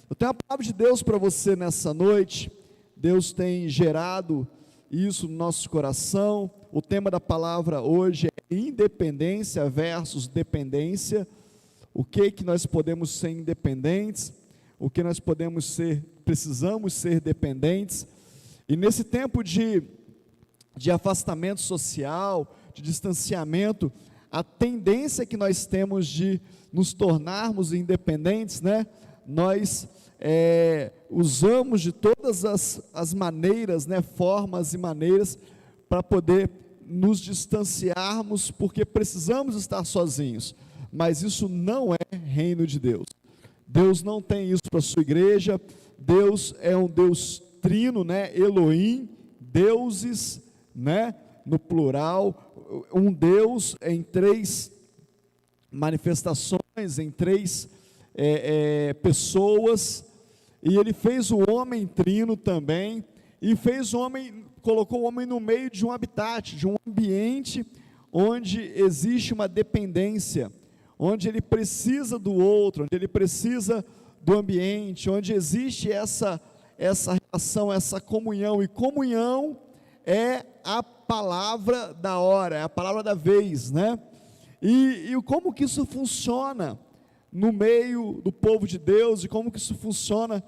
Eu tenho a palavra de Deus para você nessa noite. Deus tem gerado isso no nosso coração. O tema da palavra hoje é independência versus dependência. O que nós podemos ser independentes, o que nós precisamos ser dependentes. E nesse tempo de afastamento social, de distanciamento, a tendência que nós temos de nos tornarmos independentes, né? Nós usamos de todas as maneiras, né, formas e maneiras, para poder nos distanciarmos, porque precisamos estar sozinhos, mas isso não é reino de Deus. Deus não tem isso para a sua igreja. Deus é um Deus trino, né, Elohim, deuses, né, no plural, um Deus em três manifestações, em três pessoas, e ele fez o homem trino também, e fez o homem, colocou o homem no meio de um habitat, de um ambiente onde existe uma dependência, onde ele precisa do outro, onde ele precisa do ambiente, onde existe essa relação, essa comunhão, e comunhão é a palavra da hora, é a palavra da vez, né? E como que isso funciona no meio do povo de Deus, e como que isso funciona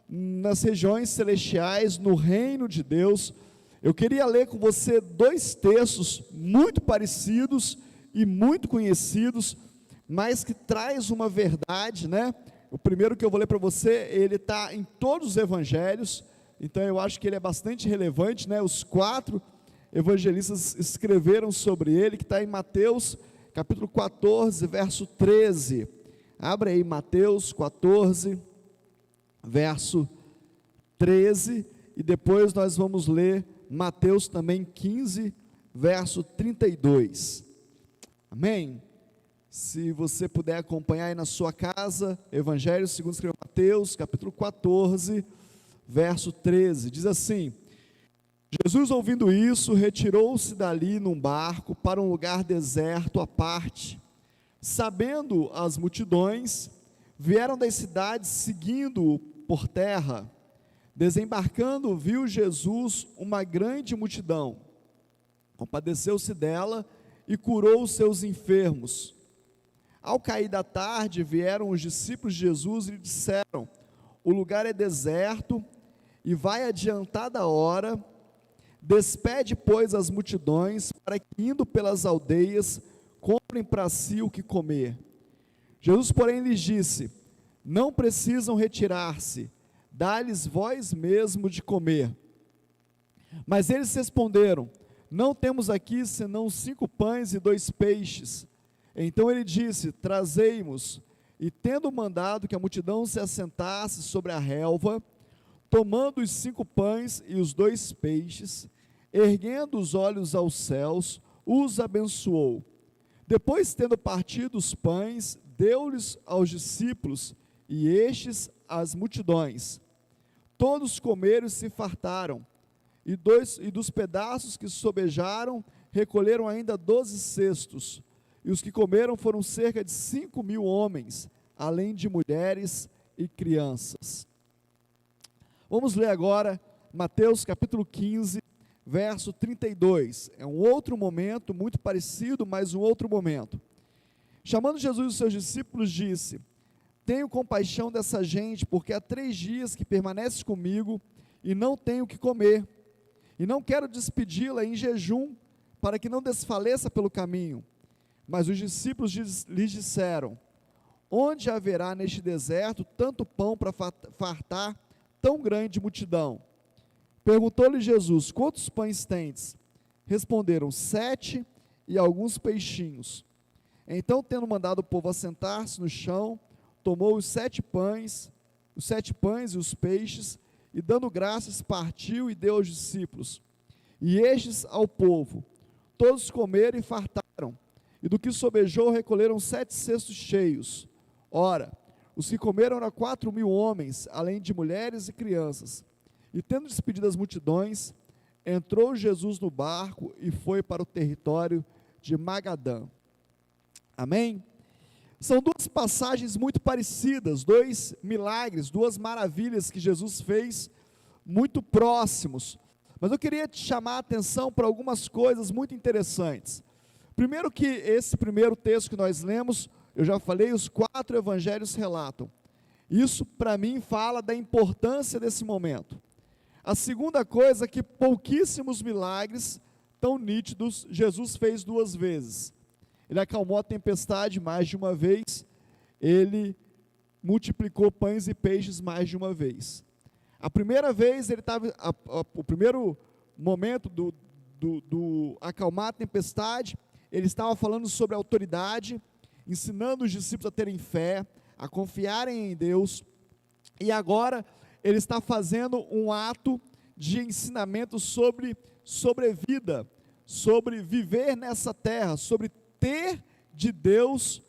nas regiões celestiais, no reino de Deus. Eu queria ler com você dois textos muito parecidos e muito conhecidos, mas que traz uma verdade, né? O primeiro que eu vou ler para você, ele está em todos os evangelhos, então eu acho que ele é bastante relevante, né? Os 4 evangelistas escreveram sobre ele, que está em Mateus, capítulo 14, verso 13, abre aí Mateus 14, verso 13, e depois nós vamos ler Mateus também 15, verso 32, amém? Se você puder acompanhar aí na sua casa, Evangelho segundo escreveu Mateus, capítulo 14, verso 13, diz assim: Jesus, ouvindo isso, retirou-se dali num barco para um lugar deserto à parte. Sabendo as multidões, vieram das cidades seguindo-o por terra. Desembarcando, viu Jesus uma grande multidão, compadeceu-se dela e curou os seus enfermos. Ao cair da tarde, vieram os discípulos de Jesus e lhe disseram: o lugar é deserto e vai adiantada a hora. Despede, pois, as multidões, para que, indo pelas aldeias, comprem para si o que comer. Jesus, porém, lhes disse: não precisam retirar-se, dá-lhes vós mesmo de comer. Mas eles responderam: não temos aqui senão 5 pães e 2 peixes. Então ele disse: trazei-mos. E tendo mandado que a multidão se assentasse sobre a relva, tomando os 5 pães e os 2 peixes, erguendo os olhos aos céus, os abençoou. Depois, tendo partido os pães, deu-lhes aos discípulos, e estes às multidões. Todos comeram e se fartaram, e dos pedaços que sobejaram, recolheram ainda 12 cestos, e os que comeram foram cerca de 5.000 homens, além de mulheres e crianças. Vamos ler agora Mateus capítulo 15, verso 32, é um outro momento, muito parecido, mas um outro momento. Chamando Jesus os seus discípulos, disse: tenho compaixão dessa gente, porque há 3 dias que permanece comigo, e não tenho o que comer, e não quero despedi-la em jejum, para que não desfaleça pelo caminho. Mas os discípulos lhes disseram: onde haverá neste deserto tanto pão para fartar tão grande multidão? Perguntou-lhe Jesus: quantos pães tendes? Responderam: 7 e alguns peixinhos. Então, tendo mandado o povo assentar-se no chão, tomou os 7 pães e os peixes, e dando graças, partiu e deu aos discípulos, e estes ao povo. Todos comeram e fartaram, e do que sobejou recolheram 7 cestos cheios. Ora, os que comeram eram 4.000 homens, além de mulheres e crianças. E tendo despedido as multidões, entrou Jesus no barco e foi para o território de Magadã. Amém? São duas passagens muito parecidas, dois milagres, duas maravilhas que Jesus fez, muito próximos. Mas eu queria te chamar a atenção para algumas coisas muito interessantes. Primeiro que esse primeiro texto que nós lemos, eu já falei, os 4 evangelhos relatam. Isso, para mim, fala da importância desse momento. A segunda coisa é que pouquíssimos milagres tão nítidos Jesus fez 2 vezes. Ele acalmou a tempestade mais de uma vez, ele multiplicou pães e peixes mais de uma vez. A primeira vez, o primeiro momento do acalmar a tempestade, ele estava falando sobre autoridade, ensinando os discípulos a terem fé, a confiarem em Deus, e agora ele está fazendo um ato de ensinamento sobre sobrevida, sobre viver nessa terra, sobre ter de Deus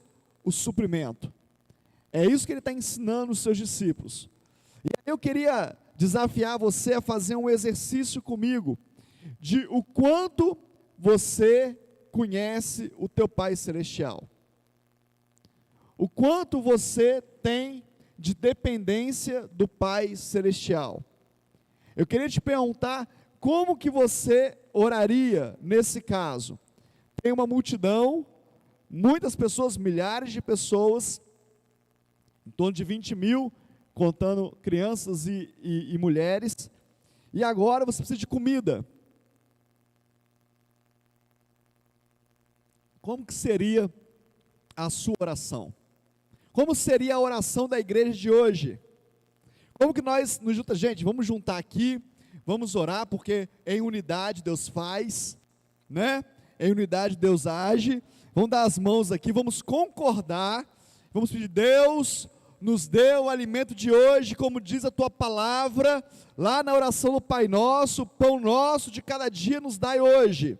o suprimento. É isso que ele está ensinando os seus discípulos. E aí eu queria desafiar você a fazer um exercício comigo, de o quanto você conhece o teu Pai Celestial. O quanto você tem de dependência do Pai Celestial. Eu queria te perguntar, como que você oraria nesse caso? Tem uma multidão, muitas pessoas, milhares de pessoas, em torno de 20 mil, contando crianças e mulheres, e agora você precisa de comida. Como que seria a sua oração? Como seria a oração da igreja de hoje? Como que nós nos juntamos? Gente, vamos juntar aqui, vamos orar, porque em unidade Deus faz, né? Em unidade Deus age. Vamos dar as mãos aqui, vamos concordar, vamos pedir: Deus, nos dê o alimento de hoje, como diz a tua palavra, lá na oração do Pai Nosso, o pão nosso de cada dia nos dai hoje.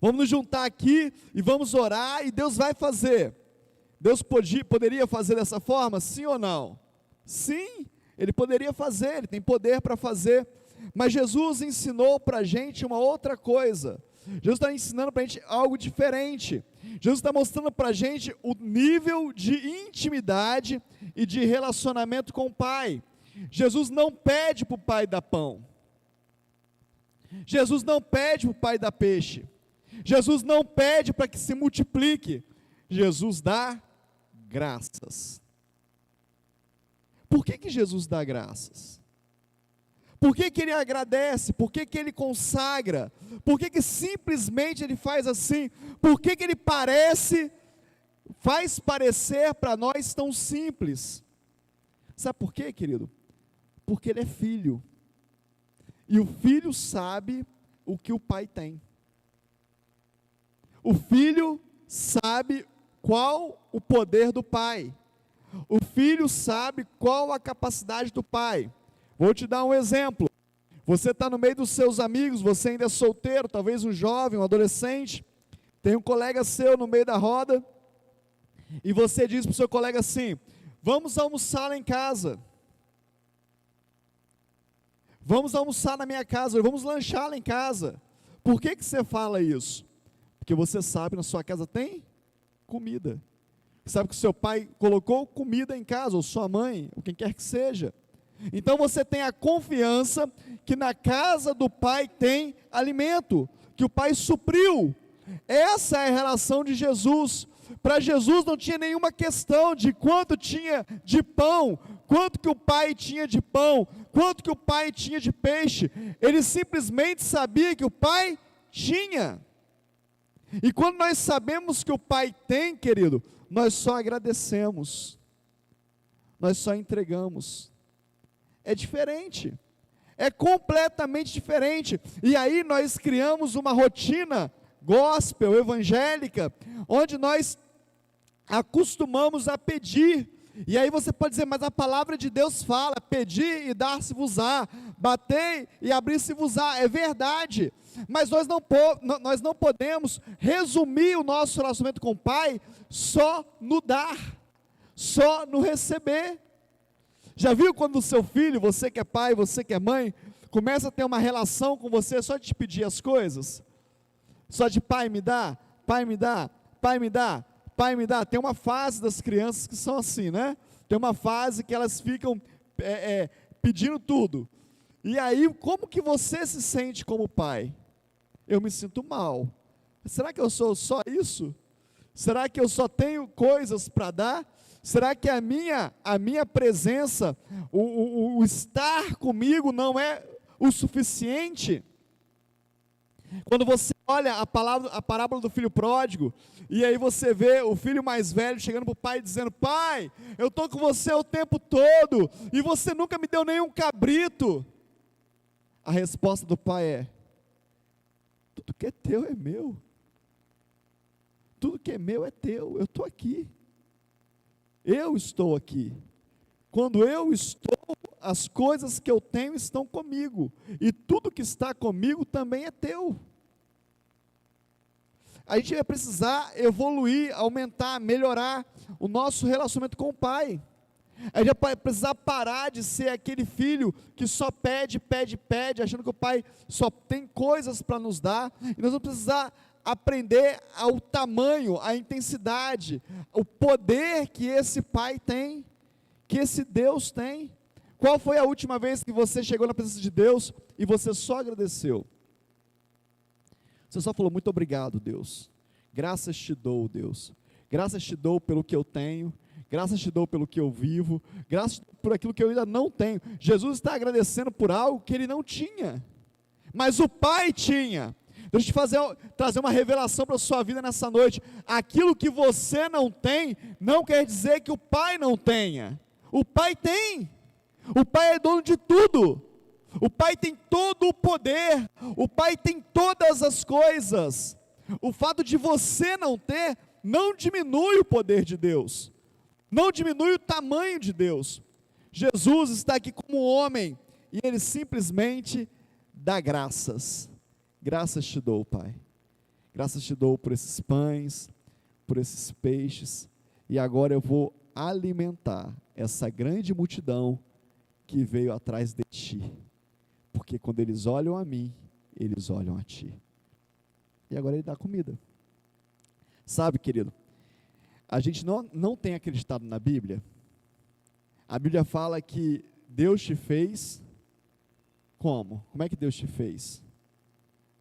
Vamos nos juntar aqui e vamos orar, e Deus vai fazer. Deus poderia fazer dessa forma, sim ou não? Sim, Ele poderia fazer, Ele tem poder para fazer, mas Jesus ensinou para a gente uma outra coisa. Jesus está ensinando para a gente algo diferente. Jesus está mostrando para a gente o nível de intimidade e de relacionamento com o Pai. Jesus não pede para o Pai dar pão. Jesus não pede para o Pai dar peixe. Jesus não pede para que se multiplique. Jesus dá graças. Por que Jesus dá graças? Por que Ele agradece? Por que Ele consagra? Por que simplesmente Ele faz assim? Por que Ele faz parecer para nós tão simples? Sabe por quê, querido? Porque Ele é filho. E o filho sabe o que o pai tem. O filho sabe qual o poder do pai. O filho sabe qual a capacidade do pai. Vou te dar um exemplo. Você está no meio dos seus amigos, você ainda é solteiro, talvez um jovem, um adolescente, tem um colega seu no meio da roda, e você diz para o seu colega assim: vamos almoçar lá em casa. Vamos almoçar na minha casa, vamos lanchar lá em casa. Por que você fala isso? Porque você sabe, na sua casa tem comida. Sabe que o seu pai colocou comida em casa, ou sua mãe, ou quem quer que seja. Então você tem a confiança que na casa do pai tem alimento, que o pai supriu. Essa é a relação de Jesus. Para Jesus não tinha nenhuma questão de quanto tinha de pão, quanto que o pai tinha de pão, quanto que o pai tinha de peixe. Ele simplesmente sabia que o pai tinha. E quando nós sabemos que o pai tem, querido, nós só agradecemos, nós só entregamos. É diferente, é completamente diferente. E aí nós criamos uma rotina gospel, evangélica, onde nós acostumamos a pedir. E aí você pode dizer: mas a palavra de Deus fala: pedir e dar-se-vos-á, bater e abrir-se-vos-á. É verdade, mas nós não podemos resumir o nosso relacionamento com o Pai só no dar, só no receber. Já viu quando o seu filho, você que é pai, você que é mãe, começa a ter uma relação com você só de te pedir as coisas? Só de pai me dá, pai me dá, pai me dá, pai me dá? Tem uma fase das crianças que são assim, né? Tem uma fase que elas ficam pedindo tudo. E aí, como que você se sente como pai? Eu me sinto mal. Será que eu sou só isso? Será que eu só tenho coisas para dar? Será que a minha presença, o estar comigo não é o suficiente? Quando você olha a parábola do filho pródigo, e aí você vê o filho mais velho chegando para o pai dizendo: pai, eu estou com você o tempo todo, e você nunca me deu nenhum cabrito. A resposta do pai é: tudo que é teu é meu. Tudo que é meu é teu, eu estou aqui. Eu estou aqui. Quando eu estou, as coisas que eu tenho estão comigo, e tudo que está comigo também é teu. A gente vai precisar evoluir, aumentar, melhorar o nosso relacionamento com o pai. A gente vai precisar parar de ser aquele filho que só pede, achando que o pai só tem coisas para nos dar, e nós vamos precisar aprender ao tamanho, a intensidade, o poder que esse pai tem, que esse Deus tem. Qual foi a última vez que você chegou na presença de Deus e você só agradeceu? Você só falou: muito obrigado, Deus. Graças te dou, Deus. Graças te dou pelo que eu tenho. Graças te dou pelo que eu vivo. Graças por aquilo que eu ainda não tenho. Jesus está agradecendo por algo que ele não tinha, mas o pai tinha. Deixa eu te trazer uma revelação para a sua vida nessa noite. Aquilo que você não tem, não quer dizer que o pai não tenha. O pai tem. O pai é dono de tudo. O pai tem todo o poder. O pai tem todas as coisas. O fato de você não ter, não diminui o poder de Deus. Não diminui o tamanho de Deus. Jesus está aqui como homem, e ele simplesmente dá graças. Graças te dou, Pai. Graças te dou por esses pães, por esses peixes, e agora eu vou alimentar essa grande multidão que veio atrás de ti, porque quando eles olham a mim, eles olham a ti. E agora ele dá comida. Sabe, querido, a gente não tem acreditado na Bíblia. A Bíblia fala que Deus te fez como? Como é que Deus te fez?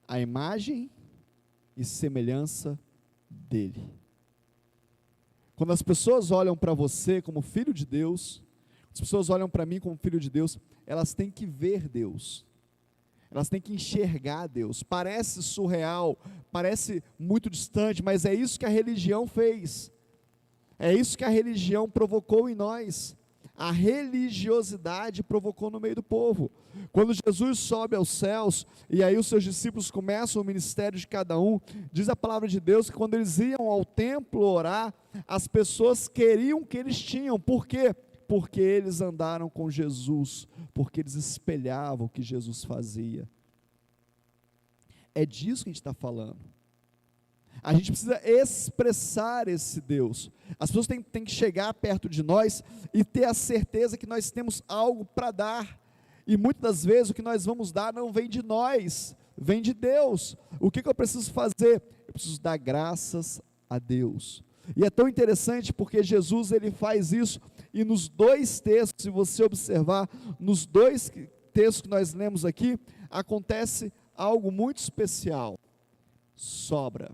A imagem e semelhança dele. Quando as pessoas olham para você como filho de Deus, as pessoas olham para mim como filho de Deus, elas têm que ver Deus, elas têm que enxergar Deus. Parece surreal, parece muito distante, mas é isso que a religião fez, é isso que a religião provocou em nós. A religiosidade provocou no meio do povo. Quando Jesus sobe aos céus, e aí os seus discípulos começam o ministério de cada um, diz a palavra de Deus que quando eles iam ao templo orar, as pessoas queriam o que eles tinham. Por quê? Porque eles andaram com Jesus, porque eles espelhavam o que Jesus fazia. É disso que a gente está falando. A gente precisa expressar esse Deus. As pessoas têm que chegar perto de nós e ter a certeza que nós temos algo para dar. E muitas das vezes o que nós vamos dar não vem de nós, vem de Deus. O que eu preciso fazer? Eu preciso dar graças a Deus. E é tão interessante porque Jesus ele faz isso, e nos dois textos, se você observar, nos dois textos que nós lemos aqui, acontece algo muito especial. Sobra.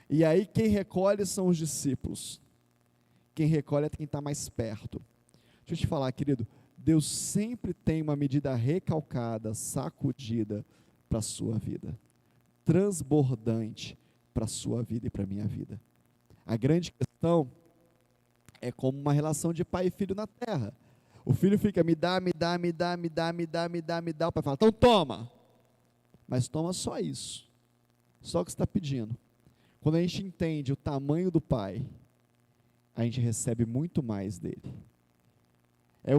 E aí quem recolhe são os discípulos. Quem recolhe é quem está mais perto. Deixa eu te falar, querido, Deus sempre tem uma medida recalcada, sacudida para a sua vida, transbordante para a sua vida e para a minha vida. A grande questão é como uma relação de pai e filho na terra. O filho fica: me dá, me dá, me dá, me dá, me dá, me dá, me dá. O pai fala: então toma. Mas toma só isso. Só o que você está pedindo. Quando a gente entende o tamanho do pai, a gente recebe muito mais dele.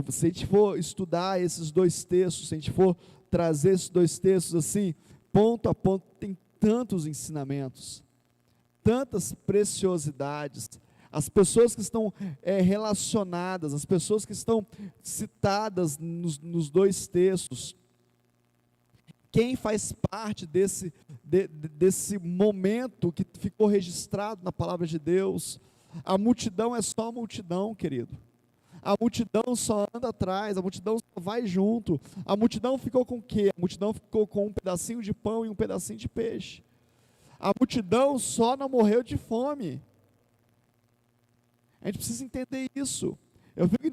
Se a gente for estudar esses dois textos, se a gente for trazer esses dois textos assim, ponto a ponto, tem tantos ensinamentos, tantas preciosidades. As pessoas que estão relacionadas, as pessoas que estão citadas nos dois textos, Quem faz parte desse momento que ficou registrado na palavra de Deus? A multidão é só multidão, querido. A multidão só anda atrás, a multidão só vai junto. A multidão ficou com o quê? A multidão ficou com um pedacinho de pão e um pedacinho de peixe. A multidão só não morreu de fome. A gente precisa entender isso. Eu fico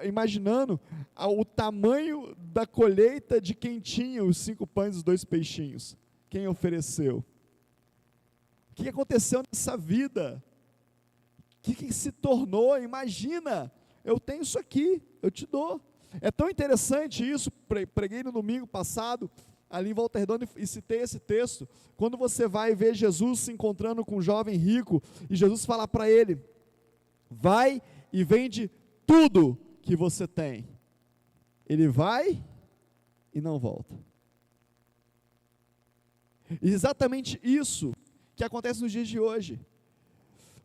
imaginando o tamanho da colheita de quem tinha os 5 pães e os 2 peixinhos. Quem ofereceu? O que aconteceu nessa vida? O que se tornou? Imagina, eu tenho isso aqui, eu te dou. É tão interessante isso, preguei no domingo passado, ali em Volta Redonda, e citei esse texto. Quando você vai ver Jesus se encontrando com um jovem rico, e Jesus fala para ele: vai e vende tudo que você tem. Ele vai e não volta. E exatamente isso que acontece nos dias de hoje.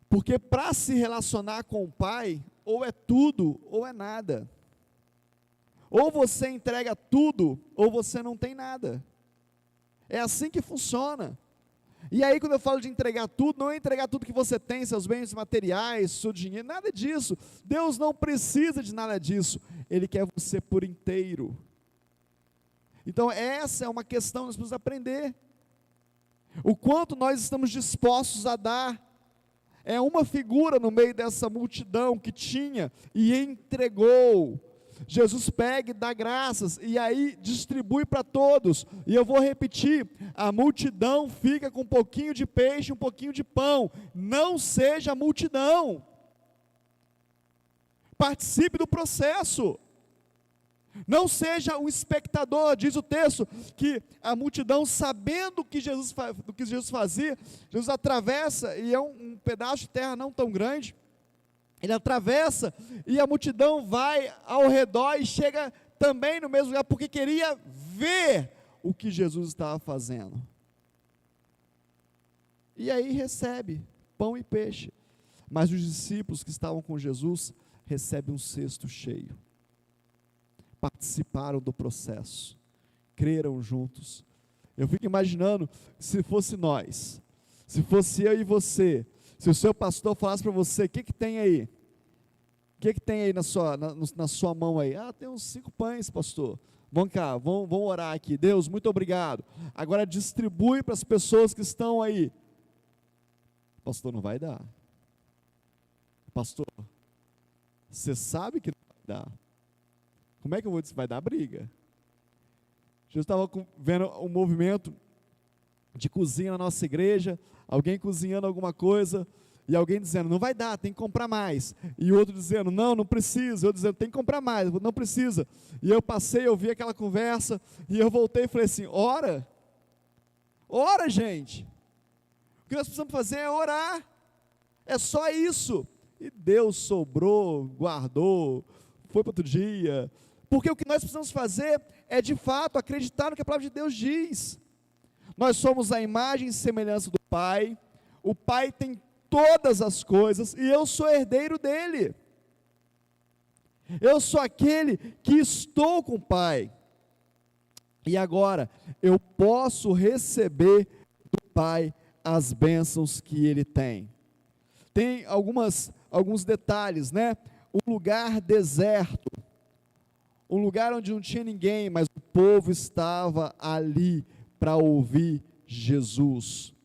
Porque para se relacionar com o Pai, ou é tudo ou é nada. Ou você entrega tudo, ou você não tem nada. É assim que funciona. E aí, quando eu falo de entregar tudo, não é entregar tudo que você tem, seus bens materiais, seu dinheiro, nada disso. Deus não precisa de nada disso. Ele quer você por inteiro. Então, essa é uma questão que nós precisamos aprender. O quanto nós estamos dispostos a dar. É uma figura no meio dessa multidão que tinha e entregou. Jesus pega e dá graças, e aí distribui para todos. E eu vou repetir: a multidão fica com um pouquinho de peixe, um pouquinho de pão. Não seja a multidão. Participe do processo. Não seja o espectador. Diz o texto que a multidão, sabendo do que Jesus fazia, Jesus atravessa, e é um pedaço de terra não tão grande. Ele atravessa e a multidão vai ao redor e chega também no mesmo lugar, porque queria ver o que Jesus estava fazendo. E aí recebe pão e peixe. Mas os discípulos que estavam com Jesus recebem um cesto cheio. Participaram do processo, creram juntos. Eu fico imaginando, se fosse nós, se fosse eu e você, se o seu pastor falasse para você: o que tem aí? O que tem aí na sua mão aí? Ah, tem uns 5 pães, pastor. Vamos cá, vamos orar aqui. Deus, muito obrigado. Agora distribui para as pessoas que estão aí. Pastor, não vai dar. Pastor, você sabe que não vai dar. Como é que eu vou dizer? Vai dar briga. Jesus estava vendo um movimento de cozinha na nossa igreja, alguém cozinhando alguma coisa, e alguém dizendo: não vai dar, tem que comprar mais. E o outro dizendo: não precisa. Eu dizendo: tem que comprar mais, não precisa. E eu passei, eu vi aquela conversa, e eu voltei e falei assim: ora, gente. O que nós precisamos fazer é orar. É só isso. E Deus sobrou, guardou, foi para outro dia. Porque o que nós precisamos fazer é, de fato, acreditar no que a palavra de Deus diz. Nós somos a imagem e semelhança do Pai. O Pai tem todas as coisas, e eu sou herdeiro dele. Eu sou aquele que estou com o Pai. E agora, eu posso receber do Pai as bênçãos que ele tem. Tem alguns detalhes, né? Um lugar deserto, um lugar onde não tinha ninguém, mas o povo estava ali para ouvir Jesus.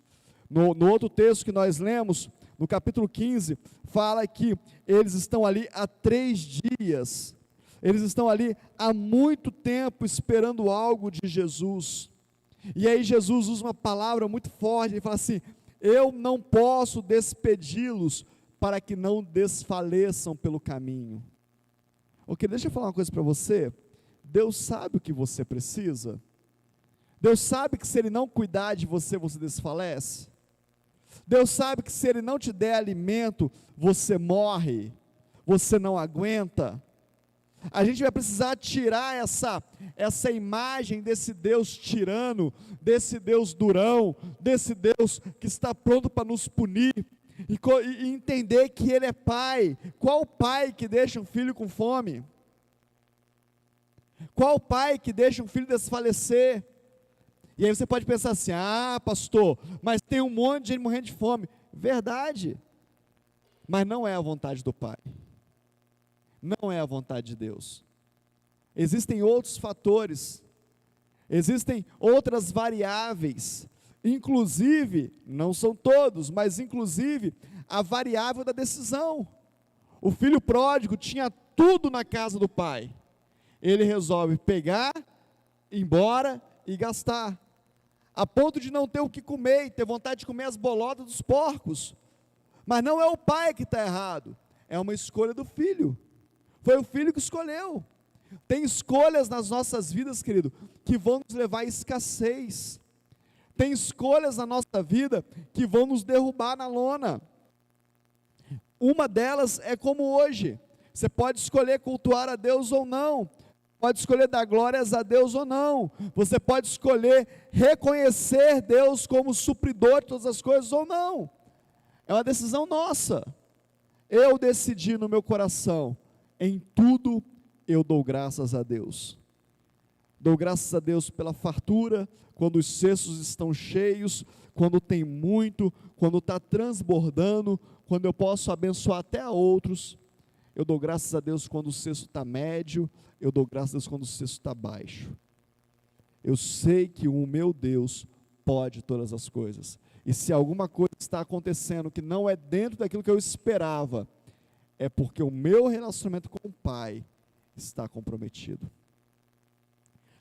No outro texto que nós lemos, no capítulo 15, fala que eles estão ali há 3 dias, eles estão ali há muito tempo esperando algo de Jesus. E aí Jesus usa uma palavra muito forte, ele fala assim: eu não posso despedi-los para que não desfaleçam pelo caminho. Ok, deixa eu falar uma coisa para você. Deus sabe o que você precisa. Deus sabe que se Ele não cuidar de você, você desfalece. Deus sabe que se Ele não te der alimento, você morre, você não aguenta. A gente vai precisar tirar essa imagem desse Deus tirano, desse Deus durão, desse Deus que está pronto para nos punir, e entender que Ele é Pai. Qual pai que deixa um filho com fome? Qual pai que deixa um filho desfalecer? E aí você pode pensar assim: ah, pastor, mas tem um monte de gente morrendo de fome. Verdade, mas não é a vontade do Pai, não é a vontade de Deus. Existem outros fatores, existem outras variáveis, inclusive, não são todos, mas inclusive a variável da decisão. O filho pródigo tinha tudo na casa do pai, ele resolve pegar, ir embora e gastar, a ponto de não ter o que comer, e ter vontade de comer as bolotas dos porcos. Mas não é o pai que está errado, é uma escolha do filho, foi o filho que escolheu. Tem escolhas nas nossas vidas, querido, que vão nos levar à escassez, tem escolhas na nossa vida que vão nos derrubar na lona. Uma delas é como hoje, você pode escolher cultuar a Deus ou não, pode escolher dar glórias a Deus ou não, você pode escolher reconhecer Deus como supridor de todas as coisas ou não, é uma decisão nossa. Eu decidi no meu coração, em tudo eu dou graças a Deus, dou graças a Deus pela fartura, quando os cestos estão cheios, quando tem muito, quando está transbordando, quando eu posso abençoar até a outros. Eu dou graças a Deus quando o cesto está médio, eu dou graças a Deus quando o cesto está baixo. Eu sei que o meu Deus pode todas as coisas, e se alguma coisa está acontecendo que não é dentro daquilo que eu esperava, é porque o meu relacionamento com o Pai está comprometido.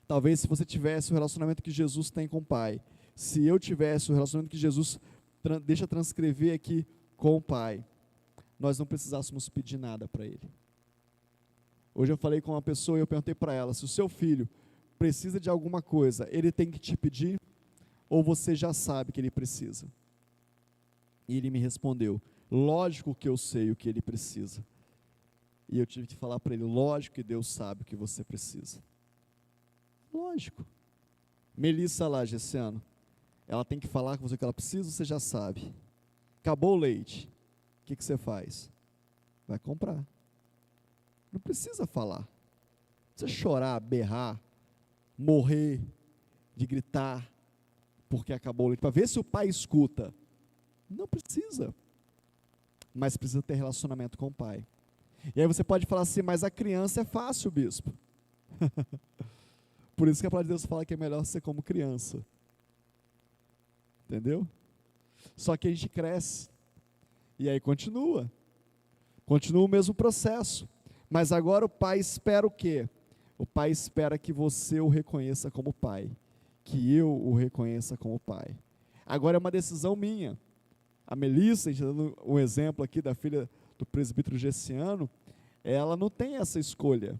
Talvez se você tivesse o relacionamento que Jesus tem com o Pai, se eu tivesse o relacionamento que Jesus deixa transcrever aqui com o Pai, nós não precisássemos pedir nada para Ele. Hoje eu falei com uma pessoa e eu perguntei para ela, se o seu filho precisa de alguma coisa, ele tem que te pedir, ou você já sabe que ele precisa? E ele me respondeu, lógico que eu sei o que ele precisa. E eu tive que falar para ele, lógico que Deus sabe o que você precisa. Lógico. Melissa lá, Gessiano, ela tem que falar com você o que ela precisa, você já sabe. Acabou o leite, o que você faz? Vai comprar. Não precisa falar, não precisa chorar, berrar, morrer, de gritar, porque acabou o leite, para ver se o pai escuta. Não precisa, mas precisa ter relacionamento com o pai. E aí você pode falar assim, mas a criança é fácil, bispo. Por isso que a palavra de Deus fala que é melhor ser como criança. Entendeu? Só que a gente cresce, e aí continua o mesmo processo, mas agora o pai espera o quê? O pai espera que você o reconheça como pai, que eu o reconheça como pai. Agora é uma decisão minha. A Melissa, a gente está dando um exemplo aqui da filha do presbítero Gessiano, ela não tem essa escolha,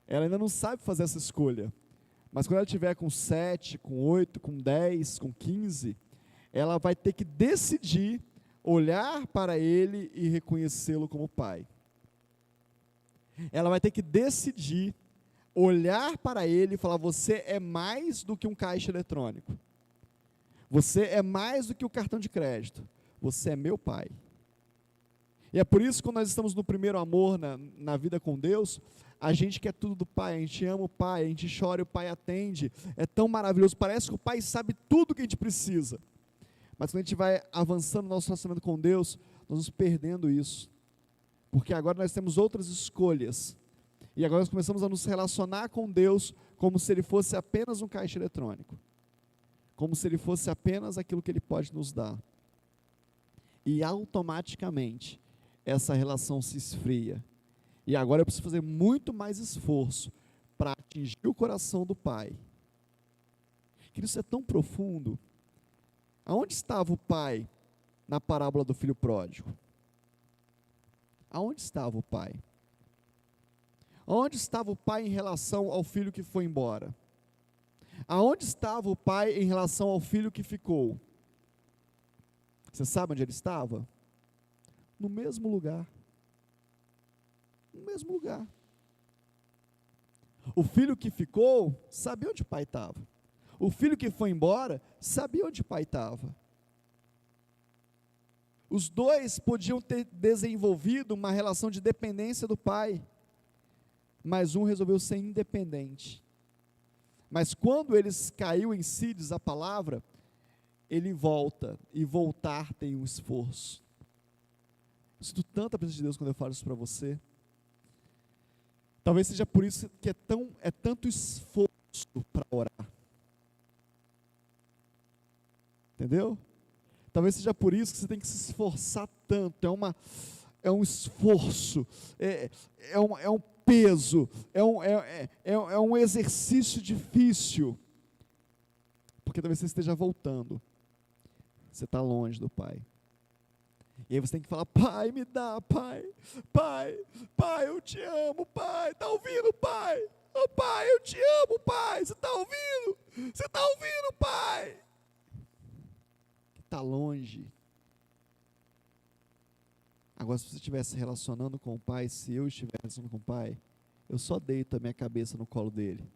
ela ainda não sabe fazer essa escolha, mas quando ela estiver com 7, com 8, com 10, com 15, ela vai ter que decidir olhar para ele e reconhecê-lo como pai. Ela vai ter que decidir olhar para ele e falar, você é mais do que um caixa eletrônico, você é mais do que o cartão de crédito, você é meu pai. E é por isso que quando nós estamos no primeiro amor, na vida com Deus, a gente quer tudo do Pai, a gente ama o Pai, a gente chora e o Pai atende, é tão maravilhoso, parece que o Pai sabe tudo o que a gente precisa, mas quando a gente vai avançando no nosso relacionamento com Deus, nós vamos perdendo isso, porque agora nós temos outras escolhas, e agora nós começamos a nos relacionar com Deus, como se Ele fosse apenas um caixa eletrônico, como se Ele fosse apenas aquilo que Ele pode nos dar, e automaticamente, essa relação se esfria, e agora eu preciso fazer muito mais esforço para atingir o coração do Pai. Que isso é tão profundo. Aonde estava o pai na parábola do filho pródigo? Aonde estava o pai? Aonde estava o pai em relação ao filho que foi embora? Aonde estava o pai em relação ao filho que ficou? Você sabe onde ele estava? No mesmo lugar. No mesmo lugar. O filho que ficou, sabia onde o pai estava. O filho que foi embora, sabia onde o pai estava. Os dois podiam ter desenvolvido uma relação de dependência do pai, mas um resolveu ser independente. Mas quando eles caiu em si, diz a palavra, ele volta, e voltar tem um esforço. Eu sinto tanta presença de Deus quando eu falo isso para você. Talvez seja por isso que é tanto esforço para orar. Entendeu? Talvez seja por isso que você tem que se esforçar tanto. É um esforço, é um peso, é um exercício difícil. Porque talvez você esteja voltando. Você está longe do Pai. E aí você tem que falar: Pai, me dá, Pai, eu te amo, Pai, está ouvindo, Pai? Oh, Pai, eu te amo, Pai, você está ouvindo? Você está ouvindo, Pai? Está longe. Agora, se você estiver se relacionando com o Pai, se eu estiver relacionando com o Pai, eu só deito a minha cabeça no colo dele.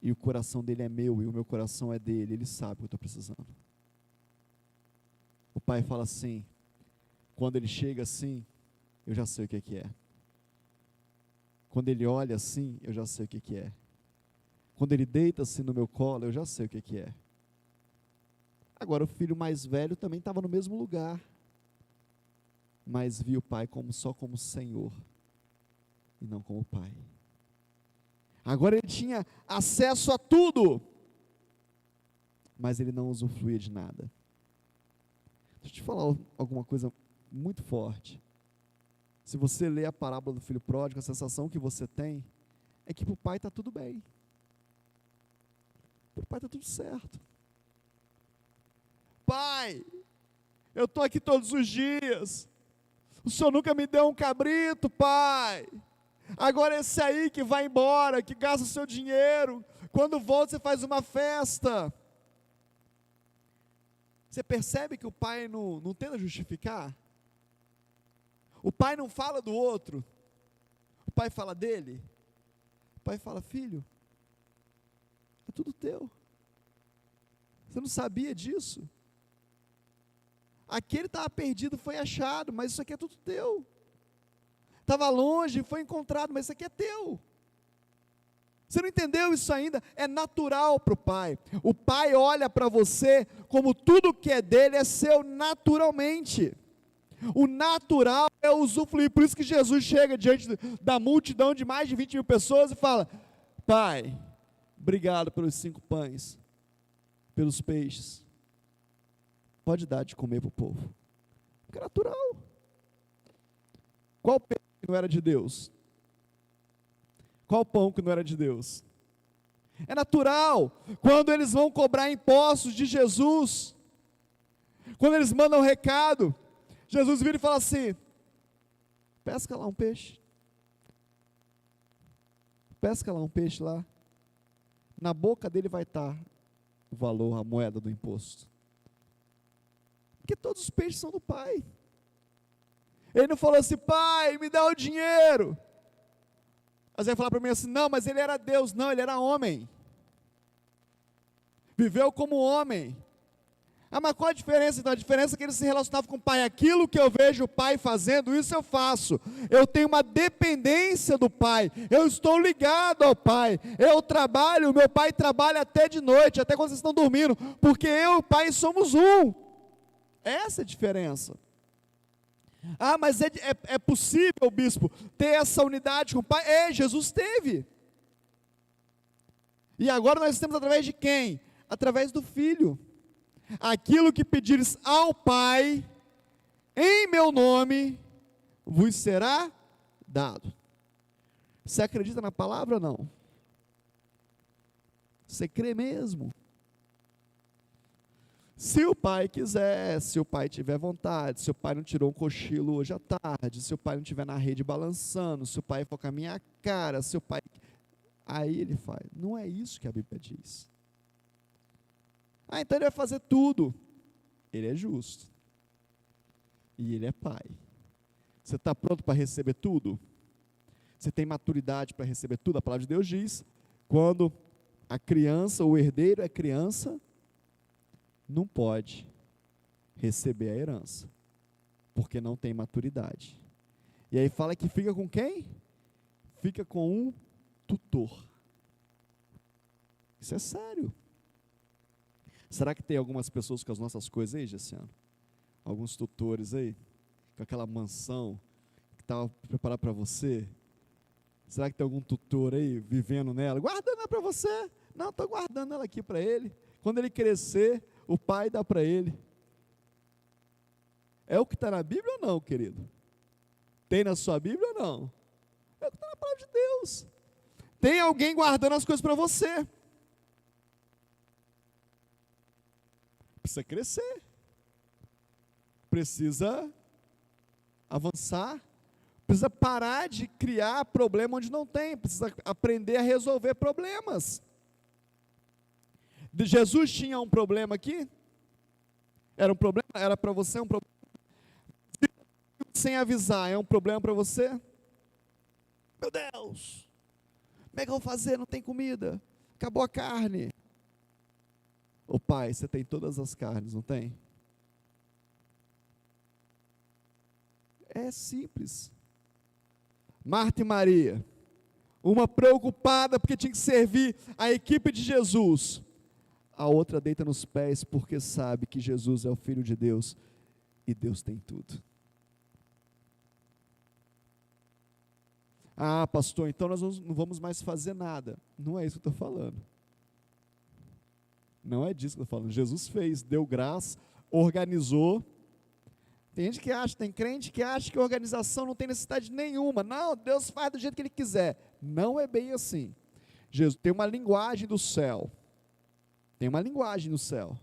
E o coração dele é meu, e o meu coração é dele, ele sabe o que eu estou precisando. O Pai fala assim, quando ele chega assim, eu já sei o que é. Quando ele olha assim, eu já sei o que é. Quando ele deita assim no meu colo, eu já sei o que é. Agora o filho mais velho também estava no mesmo lugar, mas viu o Pai só como Senhor, e não como Pai. Agora ele tinha acesso a tudo, mas ele não usufruía de nada. Deixa eu te falar alguma coisa muito forte. Se você ler a parábola do filho pródigo, a sensação que você tem é que para o pai está tudo bem. Para o pai está tudo certo. Pai, eu estou aqui todos os dias. O senhor nunca me deu um cabrito, pai. Agora esse aí que vai embora, que gasta o seu dinheiro, quando volta você faz uma festa. Você percebe que o pai não tenta justificar? O pai não fala do outro. O pai fala dele. O pai fala: filho, é tudo teu. Você não sabia disso? Aquele estava perdido, foi achado, mas isso aqui é tudo teu. Estava longe, foi encontrado, mas isso aqui é teu. Você não entendeu isso ainda? É natural para o pai. O pai olha para você como tudo que é dele é seu naturalmente. O natural é usufruir. Por isso que Jesus chega diante da multidão de mais de 20 mil pessoas e fala: Pai, obrigado pelos 5 pães, pelos peixes. Pode dar de comer para o povo. Porque é natural. Qual peixe que não era de Deus? Qual pão que não era de Deus? É natural. Quando eles vão cobrar impostos de Jesus, quando eles mandam um recado, Jesus vira e fala assim: pesca lá um peixe. Pesca lá um peixe lá. Na boca dele vai estar o valor, a moeda do imposto. Porque todos os peixes são do Pai. Ele não falou assim: Pai, me dá o dinheiro. Mas vai falar para mim assim: não, mas ele era Deus. Não, ele era homem. Viveu como homem. Ah, mas qual a diferença? Então, a diferença é que ele se relacionava com o Pai. Aquilo que eu vejo o Pai fazendo, isso eu faço. Eu tenho uma dependência do Pai. Eu estou ligado ao Pai. Eu trabalho, meu Pai trabalha até de noite, até quando vocês estão dormindo, porque eu e o Pai somos um. Essa é a diferença. Ah, mas é possível, bispo, ter essa unidade com o Pai? Jesus teve. E agora nós temos através de quem? Através do Filho. Aquilo que pedires ao Pai, em meu nome, vos será dado. Você acredita na palavra ou não? Você crê mesmo? Se o pai quiser, se o pai tiver vontade, se o pai não tirou um cochilo hoje à tarde, se o pai não estiver na rede balançando, se o pai for com a minha cara, se o pai... Aí ele faz. Não é isso que a Bíblia diz. Ah, então ele vai fazer tudo. Ele é justo. E ele é pai. Você está pronto para receber tudo? Você tem maturidade para receber tudo? A palavra de Deus diz, quando a criança, o herdeiro é criança, não pode receber a herança, porque não tem maturidade. E aí fala que fica com quem? Fica com um tutor. Isso é sério. Será que tem algumas pessoas com as nossas coisas aí, Gessiano? Alguns tutores aí, com aquela mansão que estava preparada para você? Será que tem algum tutor aí vivendo nela? Guardando ela para você? Não, estou guardando ela aqui para ele. Quando ele crescer, o pai dá para ele. É o que está na Bíblia ou não, querido? Tem na sua Bíblia ou não? É o que está na palavra de Deus. Tem alguém guardando as coisas para você. Precisa crescer. Precisa avançar. Precisa parar de criar problema onde não tem. Precisa aprender a resolver problemas. Jesus tinha um problema aqui? Era um problema? Era para você um problema? Sem avisar, é um problema para você? Meu Deus! Como é que eu vou fazer? Não tem comida. Acabou a carne. Ô pai, você tem todas as carnes, não tem? É simples. Marta e Maria, uma preocupada porque tinha que servir a equipe de Jesus, a outra deita nos pés porque sabe que Jesus é o Filho de Deus e Deus tem tudo. Ah, pastor, então nós não vamos mais fazer nada. Não é isso que eu estou falando. Não é disso que eu estou falando. Jesus fez, deu graça, organizou. Tem gente que acha, tem crente que acha que a organização não tem necessidade nenhuma. Não, Deus faz do jeito que Ele quiser. Não é bem assim. Jesus tem uma linguagem do céu. Tem uma linguagem no céu.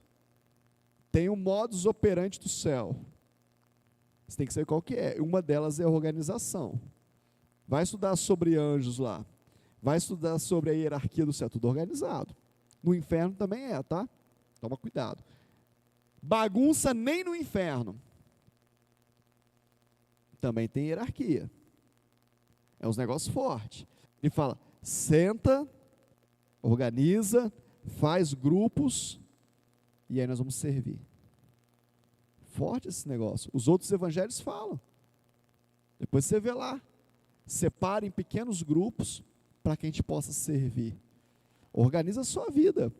Tem um modus operandi do céu. Você tem que saber qual que é. Uma delas é a organização. Vai estudar sobre anjos lá. Vai estudar sobre a hierarquia do céu. Tudo organizado. No inferno também é, tá? Toma cuidado. Bagunça nem no inferno. Também tem hierarquia. É uns negócios fortes. Ele fala, senta, organiza, faz grupos, e aí nós vamos servir. Forte esse negócio. Os outros evangelhos falam. Depois você vê lá. Separa em pequenos grupos para que a gente possa servir. Organiza a sua vida.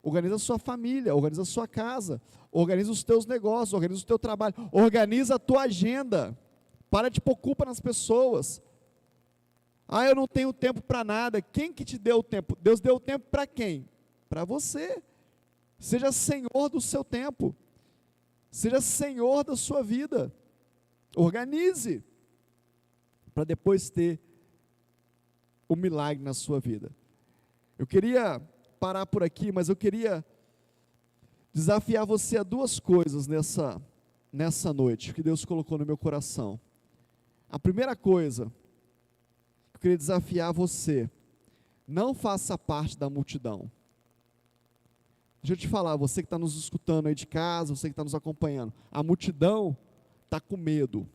Organiza a sua família. Organiza a sua casa. Organiza os teus negócios. Organiza o teu trabalho. Organiza a tua agenda. Para de pôr culpa nas pessoas. Ah, eu não tenho tempo para nada. Quem que te deu o tempo? Deus deu o tempo para quem? Para você. Seja senhor do seu tempo. Seja senhor da sua vida. Organize. Para depois ter o milagre na sua vida. Eu queria parar por aqui, mas eu queria desafiar você a duas coisas nessa noite, que Deus colocou no meu coração. A primeira coisa, eu queria desafiar você, não faça parte da multidão. Deixa eu te falar, você que está nos escutando aí de casa, você que está nos acompanhando, a multidão está com medo.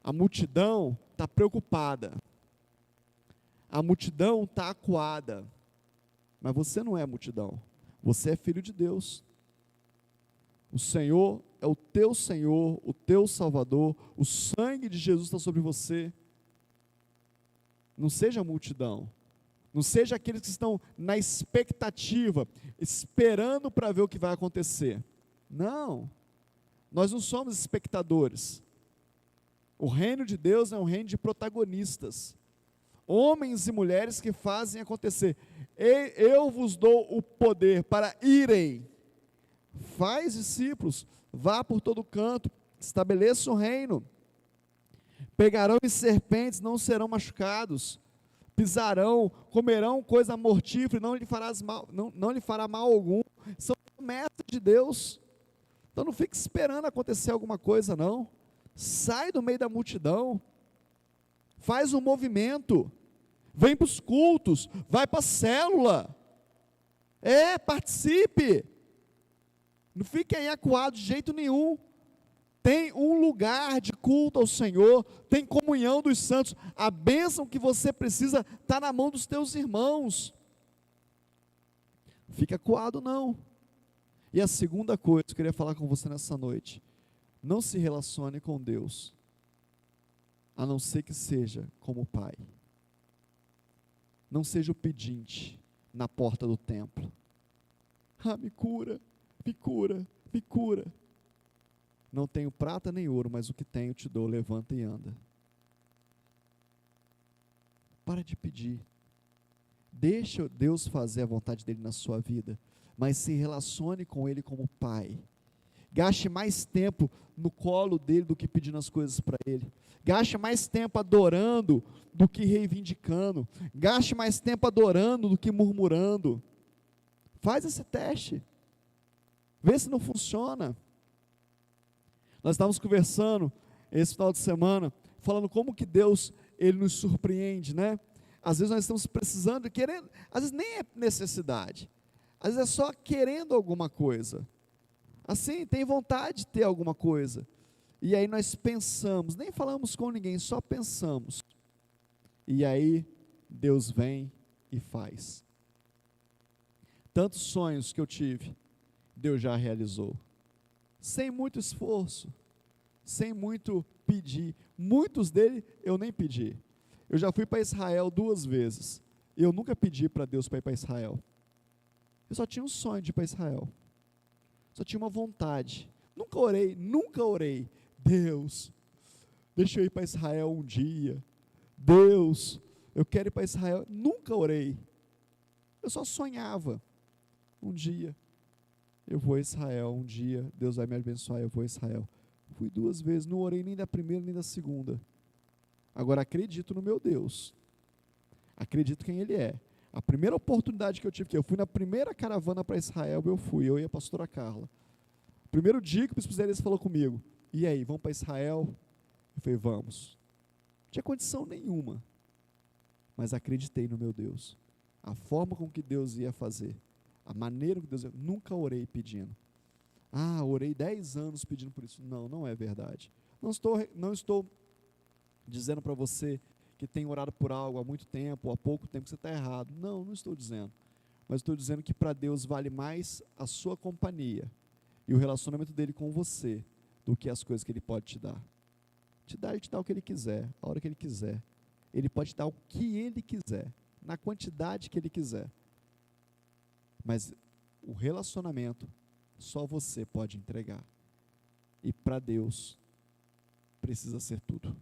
A multidão está preocupada. A multidão está acuada. Mas você não é a multidão. Você é filho de Deus. O Senhor é o teu Senhor, o teu Salvador. O sangue de Jesus está sobre você. Não seja a multidão. Não seja aqueles que estão na expectativa, esperando para ver o que vai acontecer. Não. Nós não somos espectadores. O reino de Deus é um reino de protagonistas. Homens e mulheres que fazem acontecer. Eu vos dou o poder para irem. Faz discípulos, vá por todo canto, estabeleça o reino. Pegarão em serpentes, não serão machucados. Pisarão, comerão coisa mortífera, não lhe fará mal algum. São promessas de Deus. Então não fique esperando acontecer alguma coisa, não. Sai do meio da multidão, faz um movimento, vem para os cultos, vai para a célula, participe, não fique aí acuado de jeito nenhum. Tem um lugar de culto ao Senhor, tem comunhão dos santos, a bênção que você precisa está na mão dos teus irmãos. Fica acuado não. E a segunda coisa que eu queria falar com você nessa noite, não se relacione com Deus, a não ser que seja como pai. Não seja o pedinte, na porta do templo. Ah, me cura, me cura, me cura. Não tenho prata nem ouro, mas o que tenho te dou, levanta e anda. Para de pedir. Deixa Deus fazer a vontade dele na sua vida, mas se relacione com ele como pai. Gaste mais tempo no colo dele do que pedindo as coisas para ele. Gaste mais tempo adorando do que reivindicando. Gaste mais tempo adorando do que murmurando. Faz esse teste. Vê se não funciona. Nós estávamos conversando esse final de semana, falando como que Deus, ele nos surpreende, né? Às vezes nós estamos precisando, querendo, às vezes nem é necessidade, às vezes é só querendo alguma coisa. Assim, tem vontade de ter alguma coisa. E aí nós pensamos, nem falamos com ninguém, só pensamos. E aí Deus vem e faz. Tantos sonhos que eu tive, Deus já realizou. Sem muito esforço, sem muito pedir. Muitos dele eu nem pedi. Eu já fui para Israel 2 vezes. Eu nunca pedi para Deus para ir para Israel. Eu só tinha um sonho de ir para Israel. Só tinha uma vontade. Nunca orei. Deus, deixa eu ir para Israel um dia. Deus, eu quero ir para Israel. Nunca orei. Eu só sonhava. Um dia eu vou a Israel, um dia Deus vai me abençoar, eu vou a Israel. Fui 2 vezes, não orei nem da primeira nem da segunda. Agora acredito no meu Deus. Acredito quem Ele é. A primeira oportunidade que eu tive, que eu fui na primeira caravana para Israel, eu e a pastora Carla. Primeiro dia que o bispo Zé falou comigo, e aí, vamos para Israel? Eu falei, vamos. Não tinha condição nenhuma, mas acreditei no meu Deus. A forma com que Deus ia fazer, a maneira que Deus ia, nunca orei pedindo. Ah, orei 10 anos pedindo por isso. Não, não é verdade. Não estou dizendo para você que tem orado por algo há muito tempo, ou há pouco tempo, que você está errado. Não, não estou dizendo. Mas estou dizendo que para Deus vale mais a sua companhia e o relacionamento dele com você do que as coisas que ele pode te dar. Ele te dá o que ele quiser, a hora que ele quiser. Ele pode te dar o que ele quiser, na quantidade que ele quiser. Mas o relacionamento só você pode entregar. E para Deus precisa ser tudo.